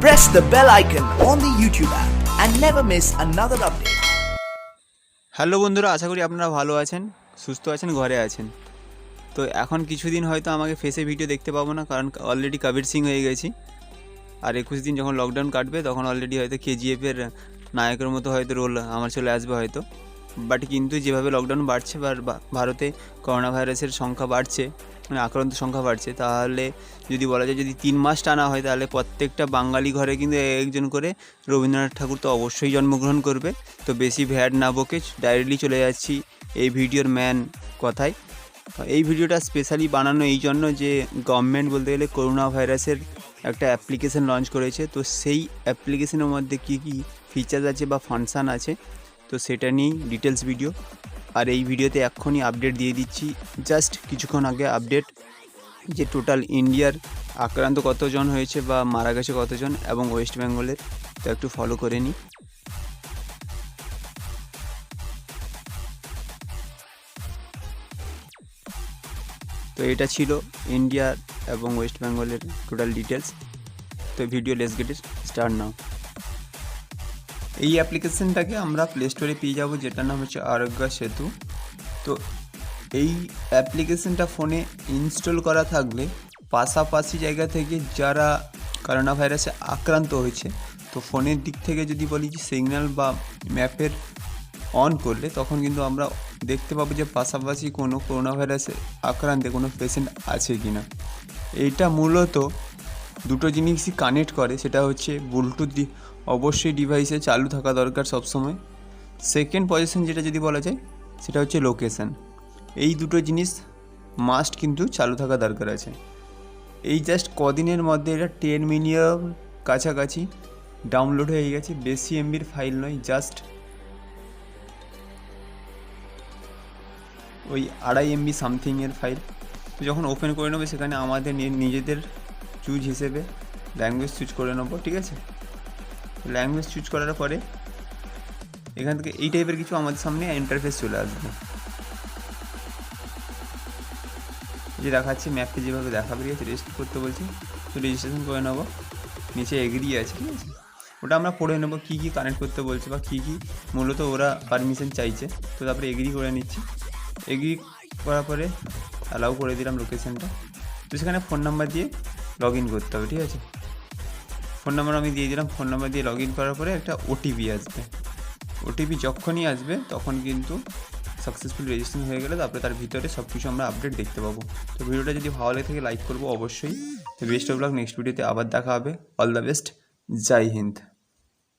Press the bell icon on the YouTube app and never miss another update. Hello বন্ধুরা, আশা করি আপনারা ভালো আছেন, সুস্থ আছেন, ঘরে আছেন। তো এখন কিছুদিন হয়তো আমাকে ফেসে ভিডিও দেখতে পাবো না, কারণ অলরেডি কবির সিং হয়ে গেছি। আর 21 দিন যখন লকডাউন কাটবে তখন অলরেডি হয়তো কেজিএফের নায়কের মতো হয়তো রোল আমার চলে আসবে হয়তো। বাট কিন্তু যেভাবে লকডাউন বাড়ছে বা ভারতে করোনা ভাইরাসের সংখ্যা বাড়ছে, মানে আক্রান্ত সংখ্যা বাড়ছে, তাহলে যদি বলা যায় যদি 3 মাস টানা হয় তাহলে প্রত্যেকটা বাঙালি ঘরে কিন্তু একজন করে রবীন্দ্রনাথ ঠাকুর তো অবশ্যই জন্মগ্রহণ করবে। তো বেশি ভ্যাট না বকে ডাইরেক্টলি চলে যাচ্ছি এই ভিডিওর ম্যান কথায়। এই ভিডিওটা স্পেশালি বানানো এই জন্য যে গভর্নমেন্ট বলতে গেলে করোনা ভাইরাসের একটা অ্যাপ্লিকেশন লঞ্চ করেছে। তো সেই অ্যাপ্লিকেশনের মধ্যে কী কী ফিচার্স আছে বা ফাংশান আছে, তো সেটা নিয়েই ডিটেলস ভিডিও। আর এই ভিডিওতে এক্ষুনি আপডেট দিয়ে দিচ্ছি, জাস্ট কিছুক্ষণ আগে আপডেট, যে টোটাল ইন্ডিয়ার আক্রান্ত কতজন হয়েছে বা মারা গেছে কতজন, এবং ওয়েস্ট বেঙ্গলের। তো একটু ফলো করে নিই। তো এটা ছিল ইন্ডিয়ার এবং ওয়েস্ট বেঙ্গলের টোটাল ডিটেলস। তো video let's get start now. এই অ্যাপ্লিকেশনটাকে আমরা প্লে স্টোরে পেয়ে যাবো, যেটার নাম হচ্ছে আরোগ্য সেতু। তো এই অ্যাপ্লিকেশনটা ফোনে ইনস্টল করা থাকলে পাশাপাশি জায়গা থেকে যারা করোনা ভাইরাসে আক্রান্ত হয়েছে, তো ফোনের দিক থেকে যদি বলি যে সিগন্যাল বা ম্যাপের অন করলে তখন কিন্তু আমরা দেখতে পাবো যে পাশাপাশি কোনো করোনা ভাইরাসে আক্রান্তে কোনো পেশেন্ট আছে কি না। এইটা মূলত দুটো জিনিসই কানেক্ট করে, সেটা হচ্ছে ব্লুটুথ অবশ্যই ডিভাইসে চালু থাকা দরকার সবসময়। সেকেন্ড পজিশন যেটা যদি বলা যায় সেটা হচ্ছে লোকেশান। এই দুটো জিনিস মাস্ট কিন্তু চালু থাকা দরকার আছে। এই জাস্ট কদিনের মধ্যে এটা 10 মিলিয়ন কাছাকাছি ডাউনলোড হয়ে গেছে। বেশি এমবির ফাইল নয়, জাস্ট ওই 2.5 MB সামথিংয়ের ফাইল। তো যখন ওপেন করে নেবো সেখানে আমাদের নিজেদের চুজ হিসেবে ল্যাঙ্গুয়েজ চুজ করে নেবো, ঠিক আছে। ল্যাঙ্গুয়েজ চুজ করার পরে এখান থেকে এই টাইপের কিছু আমাদের সামনে ইন্টারফেস চলে আসবে, যে দেখাচ্ছে ম্যাপে যেভাবে দেখাবে, ঠিক আছে। রেজিস্টার করতে বলছি, তো রেজিস্ট্রেশন করে নেবো। নিচে এগ্রি আছে, ঠিক আছে। ওটা আমরা পড়ে নেবো কী কী কানেক্ট করতে বলছে বা কী কী মূলত ওরা পারমিশন চাইছে। তো তারপরে এগ্রি করে নিচ্ছি। এগ্রি করার পরে অ্যালাউ করে দিলাম লোকেশানটা। তো সেখানে ফোন নাম্বার দিয়ে লগ ইন করতে হবে, ঠিক আছে। ফোন নাম্বার আমি দিয়ে দিলাম। ফোন নাম্বার দিয়ে লগ ইন করার পরে একটা ওটিপি আসবে। ওটিপি যখনই আসবে তখন কিন্তু সাকসেসফুল রেজিস্ট্রেশন হয়ে গেলে তারপরে তার ভিতরে সব কিছু আমরা আপডেট দেখতে পাবো। তো ভিডিওটা যদি ভালো লাগে থাকে লাইক করবো অবশ্যই। তো বেস্ট অফ লাক, নেক্সট ভিডিওতে আবার দেখা হবে। অল দ্য বেস্ট, জয় হিন্দ।